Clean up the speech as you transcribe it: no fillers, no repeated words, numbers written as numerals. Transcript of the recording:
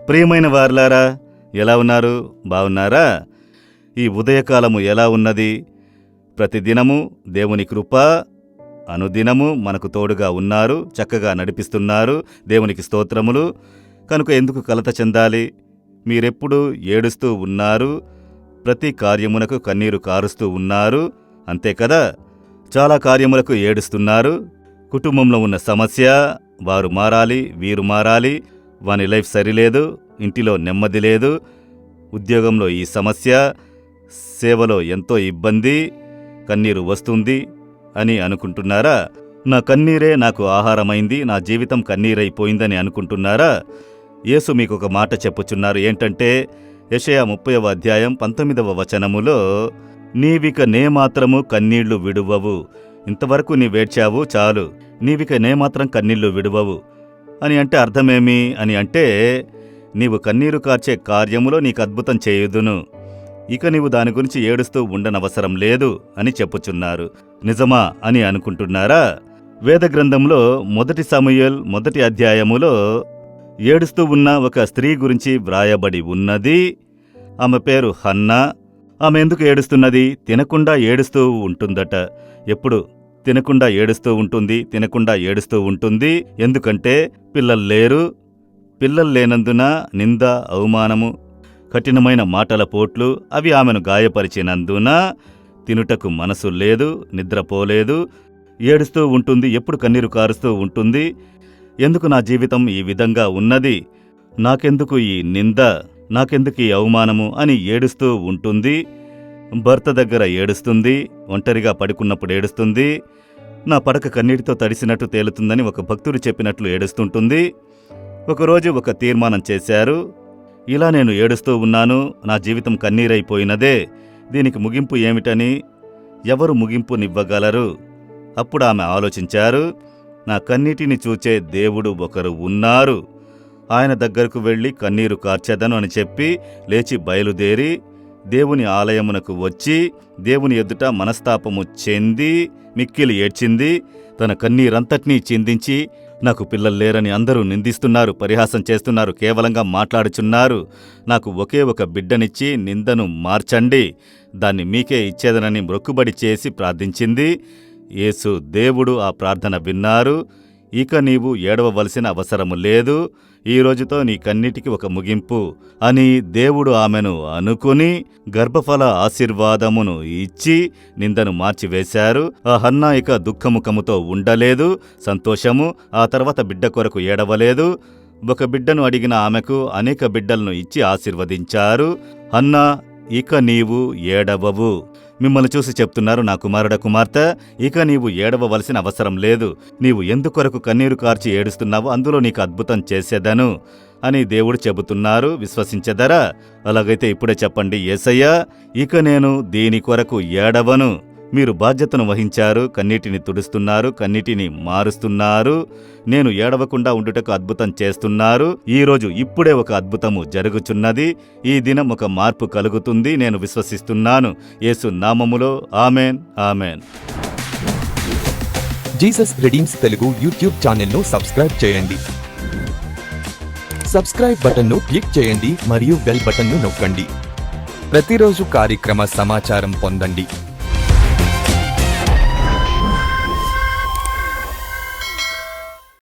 ప్రియమైన వారలారా, ఎలా ఉన్నారు? బాగున్నారా? ఈ ఉదయకాలము ఎలా ఉన్నది? ప్రతిదినము దేవుని కృప అనుదినము మనకు తోడుగా ఉన్నారు, చక్కగా నడిపిస్తున్నారు. దేవునికి స్తోత్రములు. కనుక ఎందుకు కలత చెందాలి? మీరెప్పుడు ఏడుస్తూ ఉన్నారు, ప్రతి కార్యమునకు కన్నీరు కారుస్తూ ఉన్నారు, అంతే కదా? చాలా కార్యములకు ఏడుస్తున్నారు. కుటుంబంలో ఉన్న సమస్య, వారు మారాలి, వీరు మారాలి, వాని లైఫ్ సరిలేదు, ఇంటిలో నెమ్మది లేదు, ఉద్యోగంలో ఈ సమస్య, సేవలో ఎంతో ఇబ్బంది, కన్నీరు వస్తుంది అని అనుకుంటున్నారా? నా కన్నీరే నాకు ఆహారమైంది, నా జీవితం కన్నీరైపోయిందని అనుకుంటున్నారా? యేసు మీకు ఒక మాట చెప్పుచున్నారు. ఏంటంటే యెషయా 30వ అధ్యాయం 19వ వచనములో, నీవిక నేమాత్రము కన్నీళ్లు విడువవు, ఇంతవరకు నీవేడ్చావు చాలు, నీవిక నేమాత్రం కన్నీళ్లు విడువవు అని అంటే అర్థమేమి అని అంటే, నీవు కన్నీరు కార్చే కార్యములో నీకు అద్భుతం చేయుదును, ఇక నీవు దాని గురించి ఏడుస్తూ ఉండనవసరం లేదు అని చెప్పుచున్నారు. నిజమా అని అనుకుంటున్నారా? వేద గ్రంథంలో 1 సమూయేలు 1వ అధ్యాయములో ఏడుస్తూ ఉన్న ఒక స్త్రీ గురించి వ్రాయబడి ఉన్నది. ఆమె పేరు హన్నా. ఆమె ఎందుకు ఏడుస్తున్నది? తినకుండా ఏడుస్తూ ఉంటుందట. ఎప్పుడు తినకుండా ఏడుస్తూ ఉంటుంది. ఎందుకంటే పిల్లలు లేరు. పిల్లలు లేనందున నింద, అవమానము, కఠినమైన మాటల పోట్లు అవి ఆమెను గాయపరిచినందున తినుటకు మనసు లేదు, నిద్రపోలేదు, ఏడుస్తూ ఉంటుంది, ఎప్పుడు కన్నీరు కారుస్తూ ఉంటుంది. ఎందుకు నా జీవితం ఈ విధంగా ఉన్నది? నాకెందుకు ఈ నింద? నాకెందుకు ఈ అవమానము అని ఏడుస్తూ ఉంటుంది. భర్త దగ్గర ఏడుస్తుంది, ఒంటరిగా పడుకున్నప్పుడు ఏడుస్తుంది, నా పడక కన్నీటితో తడిసినట్టు తేలుతుందని ఒక భక్తుడు చెప్పినట్లు ఏడుస్తుంటుంది. ఒకరోజు ఒక తీర్మానం చేశారు. ఇలా నేను ఏడుస్తూ ఉన్నాను, నా జీవితం కన్నీరైపోయినదే, దీనికి ముగింపు ఏమిటని? ఎవరు ముగింపునివ్వగలరు? అప్పుడు ఆమె ఆలోచించారు. నా కన్నీటిని చూచే దేవుడు ఒకరు ఉన్నారు, ఆయన దగ్గరకు వెళ్ళి కన్నీరు కార్చెదను అని చెప్పి లేచి బయలుదేరి దేవుని ఆలయమునకు వచ్చి దేవుని ఎదుట మనస్తాపము చెంది మిక్కిలి ఏడ్చింది. తన కన్నీరంతటినీ చిందించి, నాకు పిల్లలు లేరని అందరూ నిందిస్తున్నారు, పరిహాసం చేస్తున్నారు, కేవలంగా మాట్లాడుచున్నారు, నాకు ఒకే ఒక బిడ్డనిచ్చి నిందను మార్చండి, దాన్ని మీకే ఇచ్చేదనని మొక్కుబడి చేసి ప్రార్థించింది. యేసు దేవుడు ఆ ప్రార్థన విన్నారు. ఇక నీవు ఏడవవలసిన అవసరము లేదు, ఈ రోజుతో నీ కన్నిటికి ఒక ముగింపు అని దేవుడు ఆమెను అనుకుని గర్భఫల ఆశీర్వాదమును ఇచ్చి నిందను మార్చివేశారు. ఆ హన్నా ఇక దుఃఖముఖముతో ఉండలేదు, సంతోషము. ఆ తర్వాత బిడ్డ కొరకు ఏడవలేదు. ఒక బిడ్డను అడిగిన ఆమెకు అనేక బిడ్డలను ఇచ్చి ఆశీర్వదించారు. హన్నా, ఇక నీవు ఏడవవు. మిమ్మల్ని చూసి చెప్తున్నారు, నా కుమారుడ, కుమార్తె, ఇక నీవు ఏడవవలసిన అవసరం లేదు. నీవు ఎందుకొరకు కన్నీరు కార్చి ఏడుస్తున్నావో అందులో నీకు అద్భుతం చేసేదను అని దేవుడు చెబుతున్నారు. విశ్వసించెదరా? అలాగైతే ఇప్పుడే చెప్పండి, యేసయ్యా, ఇక నేను దీని కొరకు ఏడవను. మీరు బాధ్యతను వహించారు, కన్నీటిని తుడుస్తున్నారు, కన్నీటిని మారుస్తున్నారు, నేను ఏడవకుండా ఉండుటకు అద్భుతం చేస్తున్నారు. ఈరోజు ఇప్పుడే ఒక అద్భుతము జరుగుచున్నది. ఈ దినం ఒక మార్పు కలుగుతుంది, నేను విశ్వసిస్తున్నాను. యేసు నామములో amen, amen. Jesus redeems Telugu YouTube ఛానల్ను సబ్స్క్రైబ్ చేయండి. సబ్స్క్రైబ్ బటన్ను క్లిక్ చేయండి మరియు బెల్ బటన్ను నొక్కండి. ప్రతిరోజు కార్యక్రమ సమాచారం పొందండి.